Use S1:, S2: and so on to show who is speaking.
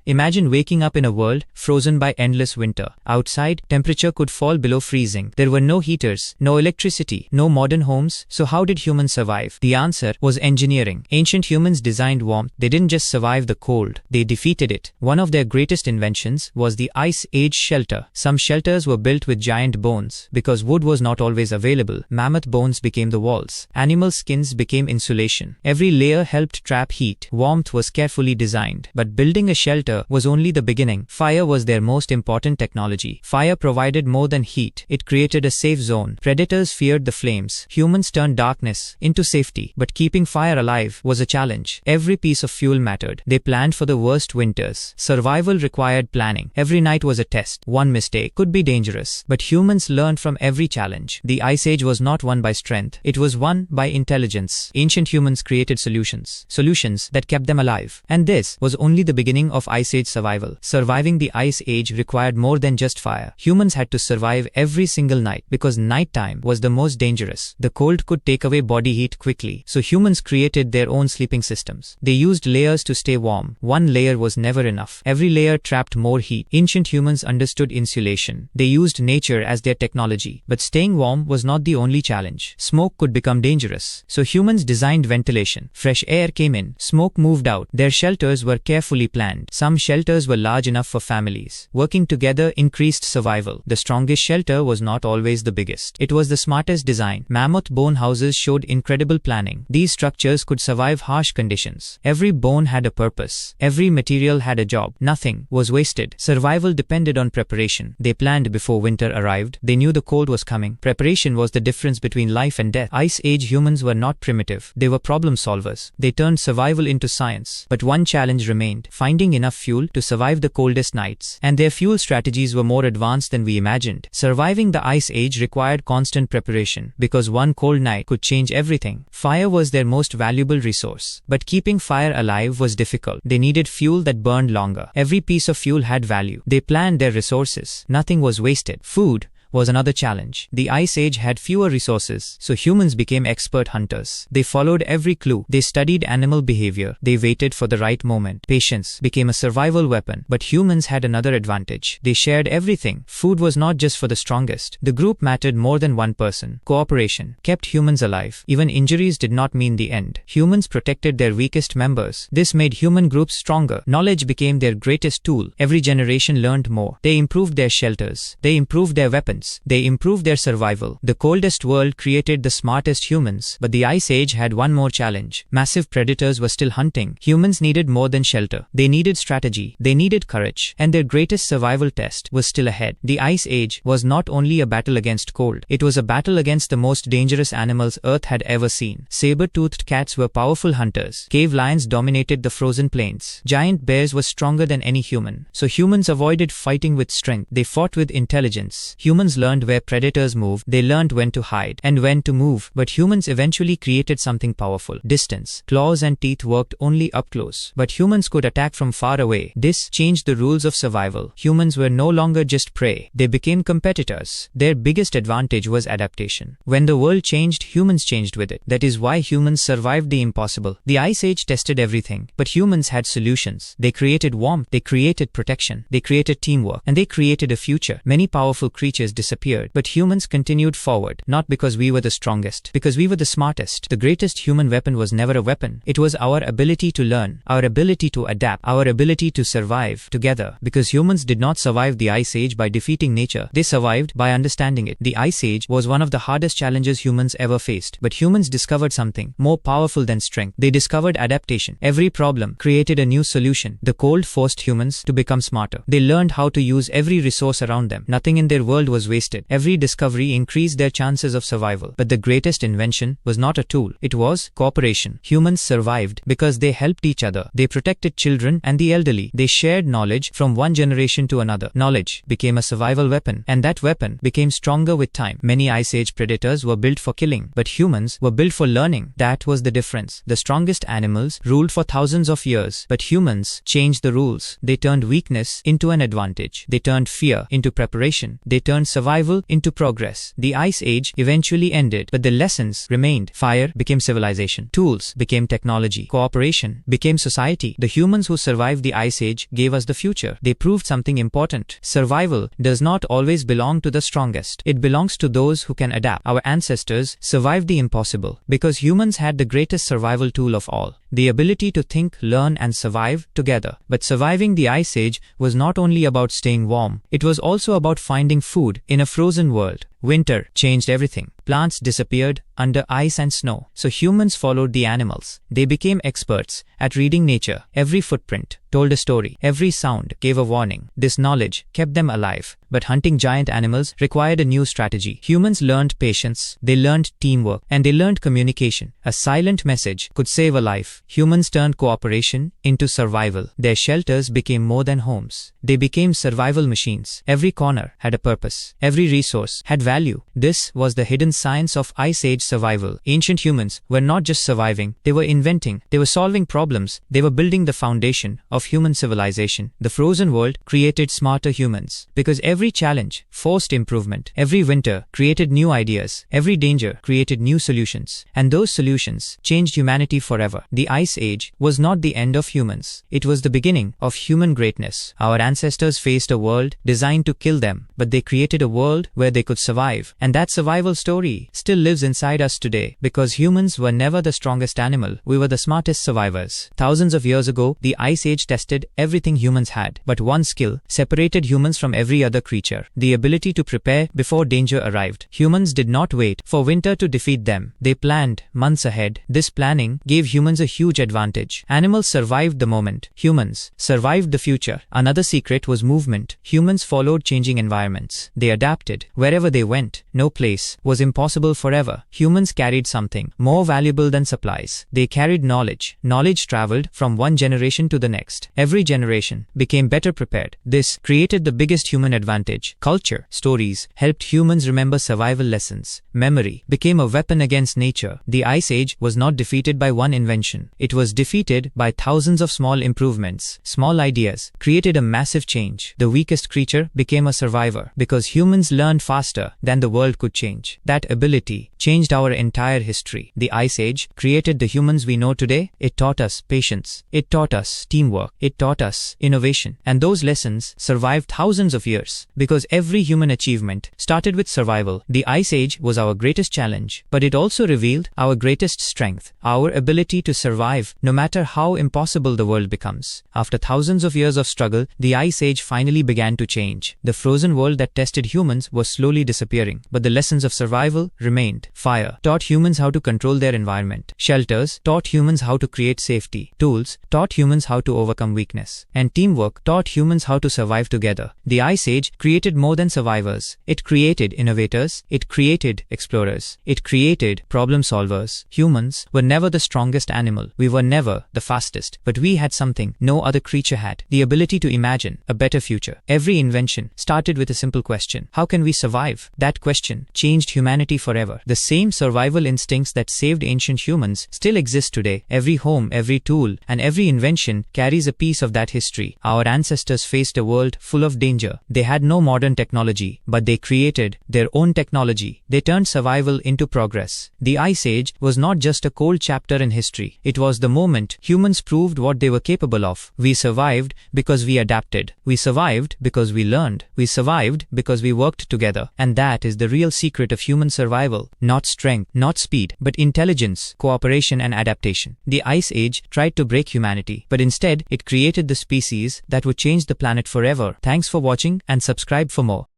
S1: Imagine waking up in a world frozen by endless winter. Outside, temperature could fall below freezing. There were no heaters, no electricity, no modern homes, so how did humans survive? The answer was engineering. Ancient humans designed warmth. They didn't just survive the cold, they defeated it. One of their greatest inventions was the Ice Age shelter. Some shelters were built with giant bones. Because wood was not always available, mammoth bones became the walls. Animal skins became insulation. Every layer helped trap heat. Warmth was carefully designed. But building a shelter was only the beginning. Fire was their most important technology. Fire provided more than heat. It created a safe zone. Predators feared the flames. Humans turned darkness into safety. But keeping fire alive was a challenge. Every piece of fuel mattered. They planned for the worst winters. Survival required planning. Every night was a test. One mistake could be dangerous. But humans learned from every challenge. The Ice Age was not won by strength. It was won by intelligence. Ancient humans created solutions that kept them alive. And this was only the beginning of Ice Age survival. Surviving the Ice Age required more than just fire. Humans had to survive every single night because nighttime was the most dangerous. The cold could take away body heat quickly, so humans created their own sleeping systems. They used layers to stay warm. One layer was never enough. Every layer trapped more heat. Ancient humans understood insulation. They used nature as their technology. But staying warm was not the only challenge. Smoke could become dangerous. So humans designed ventilation. Fresh air came in. Smoke moved out. Their shelters were carefully planned. Some shelters were large enough for families. Working together increased survival. The strongest shelter was not always the biggest. It was the smartest design. Mammoth bone houses showed incredible planning. These structures could survive harsh conditions. Every bone had a purpose. Every material had a job. Nothing was wasted. Survival depended on preparation. They planned before winter arrived. They knew the cold was coming. Preparation was the difference between life and death. Ice Age humans were not primitive. They were problem solvers. They turned survival into science. But one challenge remained: finding enough fuel to survive the coldest nights. And their fuel strategies were more advanced than we imagined. Surviving the Ice Age required constant preparation, because one cold night could change everything. Fire was their most valuable resource. But keeping fire alive was difficult. They needed fuel that burned longer. Every piece of fuel had value. They planned their resources. Nothing was wasted. Food was another challenge. The Ice Age had fewer resources, so humans became expert hunters. They followed every clue. They studied animal behavior. They waited for the right moment. Patience became a survival weapon. But humans had another advantage. They shared everything. Food was not just for the strongest. The group mattered more than one person. Cooperation kept humans alive. Even injuries did not mean the end. Humans protected their weakest members. This made human groups stronger. Knowledge became their greatest tool. Every generation learned more. They improved their shelters. They improved their weapons. They improved their survival. The coldest world created the smartest humans. But the Ice Age had one more challenge. Massive predators were still hunting. Humans needed more than shelter. They needed strategy. They needed courage. And their greatest survival test was still ahead. The Ice Age was not only a battle against cold. It was a battle against the most dangerous animals Earth had ever seen. Saber-toothed cats were powerful hunters. Cave lions dominated the frozen plains. Giant bears were stronger than any human. So humans avoided fighting with strength. They fought with intelligence. Humans learned where predators moved. They learned when to hide and when to move. But humans eventually created something powerful: distance. Claws and teeth worked only up close. But humans could attack from far away. This changed the rules of survival. Humans were no longer just prey. They became competitors. Their biggest advantage was adaptation. When the world changed, humans changed with it. That is why humans survived the impossible. The Ice Age tested everything, but humans had solutions. They created warmth. They created protection. They created teamwork. And they created a future. Many powerful creatures disappeared, but humans continued forward, not because we were the strongest, because we were the smartest. The greatest human weapon was never a weapon. It was our ability to learn, our ability to adapt, our ability to survive together. Because humans did not survive the Ice Age by defeating nature. They survived by understanding it. The Ice Age was one of the hardest challenges humans ever faced. But humans discovered something more powerful than strength. They discovered adaptation. Every problem created a new solution. The cold forced humans to become smarter. They learned how to use every resource around them. Nothing in their world was wasted. Every discovery increased their chances of survival. But the greatest invention was not a tool. It was cooperation. Humans survived because they helped each other. They protected children and the elderly. They shared knowledge from one generation to another. Knowledge became a survival weapon, and that weapon became stronger with time. Many Ice Age predators were built for killing, but humans were built for learning. That was the difference. The strongest animals ruled for thousands of years, but humans changed the rules. They turned weakness into an advantage. They turned fear into preparation. They turned survival into progress. The Ice Age eventually ended, but the lessons remained. Fire became civilization. Tools became technology. Cooperation became society. The humans who survived the Ice Age gave us the future. They proved something important. Survival does not always belong to the strongest. It belongs to those who can adapt. Our ancestors survived the impossible because humans had the greatest survival tool of all: the ability to think, learn, and survive together. But surviving the Ice Age was not only about staying warm, it was also about finding food in a frozen world. Winter changed everything. Plants disappeared under ice and snow, so humans followed the animals. They became experts at reading nature. Every footprint told a story. Every sound gave a warning. This knowledge kept them alive. But hunting giant animals required a new strategy. Humans learned patience, they learned teamwork, and they learned communication. A silent message could save a life. Humans turned cooperation into survival. Their shelters became more than homes. They became survival machines. Every corner had a purpose. Every resource had value. This was the hidden science of Ice Age survival. Ancient humans were not just surviving, they were inventing, they were solving problems, they were building the foundation of human civilization. The frozen world created smarter humans because every challenge forced improvement. Every winter created new ideas. Every danger created new solutions. And those solutions changed humanity forever. The Ice Age was not the end of humans. It was the beginning of human greatness. Our ancestors faced a world designed to kill them, but they created a world where they could survive. And that survival story still lives inside us today because humans were never the strongest animal. We were the smartest survivors. Thousands of years ago, the Ice Age tested everything humans had. But one skill separated humans from every other creature: the ability to prepare before danger arrived. Humans did not wait for winter to defeat them. They planned months ahead. This planning gave humans a huge advantage. Animals survived the moment. Humans survived the future. Another secret was movement. Humans followed changing environments. They adapted. Wherever they went, no place was impossible forever. Humans carried something more valuable than supplies. They carried knowledge. Knowledge traveled from one generation to the next. Every generation became better prepared. This created the biggest human advantage. Culture, stories helped humans remember survival lessons. Memory became a weapon against nature. The Ice Age was not defeated by one invention. It was defeated by thousands of small improvements. Small ideas created a massive change. The weakest creature became a survivor because humans learned faster than the world could change. That ability changed our entire history. The Ice Age created the humans we know today. It taught us patience. It taught us teamwork. It taught us innovation. And those lessons survived thousands of years because every human achievement started with survival. The Ice Age was our greatest challenge, but it also revealed our greatest strength, our ability to survive no matter how impossible the world becomes. After thousands of years of struggle, the Ice Age finally began to change. The frozen world that tested humans was slowly disappearing, but the lessons of survival remained. Fire taught humans how to control their environment. Shelters taught humans how to create safety. Tools taught humans how to overcome weakness. And teamwork taught humans how to survive together. The Ice Age created more than survivors. It created innovators. It created explorers. It created problem solvers. Humans were never the strongest animal. We were never the fastest. But we had something no other creature had: the ability to imagine a better future. Every invention started with a simple question: how can we survive? That question changed humanity forever. The same survival instincts that saved ancient humans still exist today. Every home, every tool, and every invention carries a piece of that history. Our ancestors faced a world full of danger. They had no modern technology, but they created their own technology. They turned survival into progress. The Ice Age was not just a cold chapter in history. It was the moment humans proved what they were capable of. We survived because we adapted. We survived because we learned. We survived because we worked together. And that is the real secret of human survival. Not strength, not speed, but intelligence, cooperation, and adaptation. The Ice Age tried to break humanity, but instead it created the species that would change the planet forever. Thanks for watching and subscribe for more.